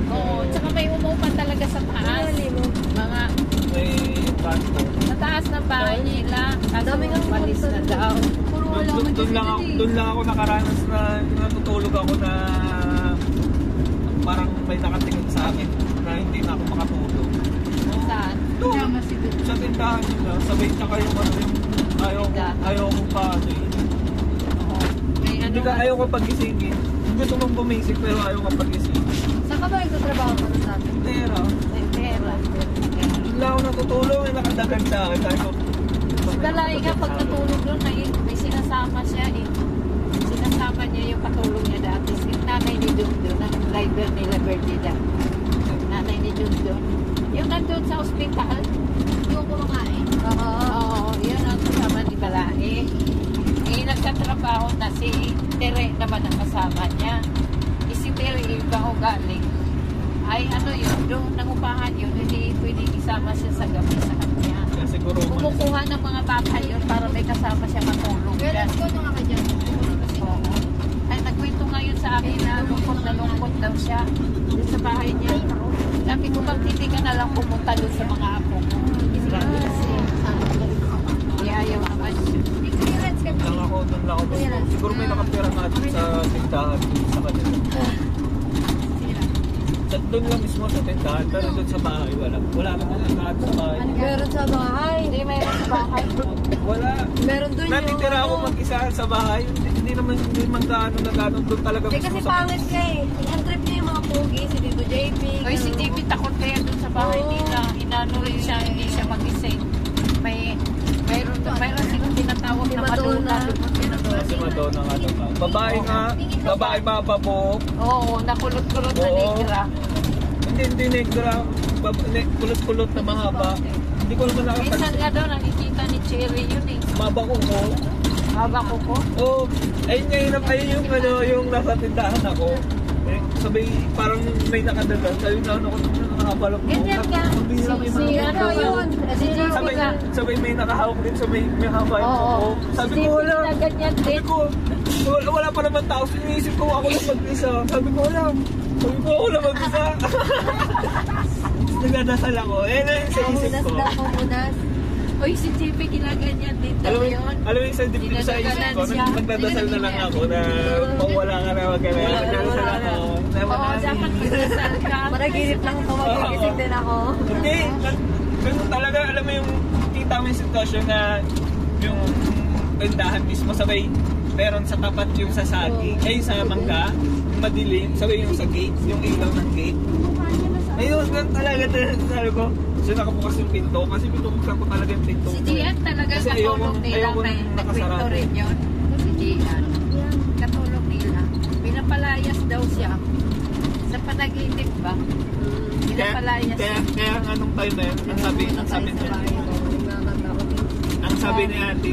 Oo, tsaka may umuupan talaga sa taas. Mga May pasto. sa taas ng bahay nila. Kaso malis na daw. Doon lang ako nakaranas na natutulog ako na parang may nakatingin sa akin na hindi na ako makatulog. Saan? Doon, sa tindahan nila. Sabay tsaka yung ano yung ayaw ko pa ano yun. May ano Hindi ka ayaw ko pagisingin. Gusto mong bumisik pero ayaw ka pagisingin. Saan ka ba nagtatrabaho pa sa atin? Pera. may pera. Doon lang ako natutulog, may nakadagan sa akin. Sabi ko, Dalay nga pag natulog doon, may sinasama siya eh. Sinasama niya yung katulog niya dati. Si nanay ni Dundun, ang driver nila Berdida. Nanay ni Dundun. Yung nandun sa ospital, yung kumakain. Oo, yun ang kasama ni Balae. Eh, nagtatrabaho na si Tere naman ang kasama niya. Eh, si Tere, iba o galing. Ay, ano yun, doon nangupahan yun, hindi pwedeng isama siya sa gabi sa kanya. kaya siguro Kumukuha ng mga bata yun para may kasama siya matulog. Kaya let's go na ka dyan. Oo. Ay, nagkwento ngayon sa akin na lungkot daw siya doon sa bahay niya. Sabi ko, bang hindi ka na lang pumunta doon sa mga apo mo? Ayaw naman siya. lang ako, doon lang ako. Siguro may nakapira nga dun sa tindahan sa kanila. Doon lang mismo sa tindahan, pero doon sa bahay wala. Wala naman ang lahat sa bahay. Meron sa bahay. Hindi, mayroon sa bahay. Wala. Meron doon yung Natitira ako mag-isa sa bahay. Hindi naman gaano na gaano doon talaga Hindi mismo kasi sa pangit ka eh. Ang trip niya yung mga pogi, si Tito JP. Oy, si TV takot kaya doon sa bahay nila. Inano rin siya, hindi siya mag-ising. Mayroon silang tinatawag Si na Madonna. Madonna. si Madonna nga daw. Babae nga, babae mababok. Oo, nakulot-kulot na Oo. negra. Hindi negra, kulot-kulot na mahaba. Hindi ko naman Minsan nakapansin. nga daw nakikita ni Cherry yun eh. Mabako ko. Haba ko ko. Oh, ayun ngayon, ayun yung ano, yung nasa tindahan ako. Eh, sabay, parang may nakadagan. Sabi na ako nakabalok. Ganyan nga. Si ano yun? Si JP Sabay, nga. sabay may nakahawak din, sabay may haba yung Oo. buhok. Sabi Si ko, JP wala. na ganyan Sabi din. ko, wala pa naman tao. Iniisip ko, ako lang mag-isa. Sabi ko, wala. Sabi ko, ako lang mag-isa. Nagdadasal ako. Eh, na yung sa isip Punas ko. daw ko, punas. Oy, si JP ginaganyan din daw yun. Alam mo yung sa isip ko, nagdadasal na lang ako na mawala ka na, wag ka na. Nagdadasal ako. Oo, dapat magdasal ka. Managinip lang ako, magigising din ako. Hindi, ganun talaga, alam mo yung kita mo yung sitwasyon na yung tindahan mismo sabay meron sa tapat yung sa saging, ay sa mangga, yung madilim, sabay yung sa gate, yung ilaw ng gate. Ayun, ganun talaga, sabi ko, so nakabukas yung pinto, kasi pinubuksan ko talaga yung pinto. Si Gian talaga Kasi katulong nila. ayoko May nang nagkwento nakasarado. rin yun. Si Gian. Katulong nila. Pinapalayas daw siya. Sa panaginip ba? Pinapalayas siya. Kaya anong time na yun, ang sabi niya, ang sabi ni ate,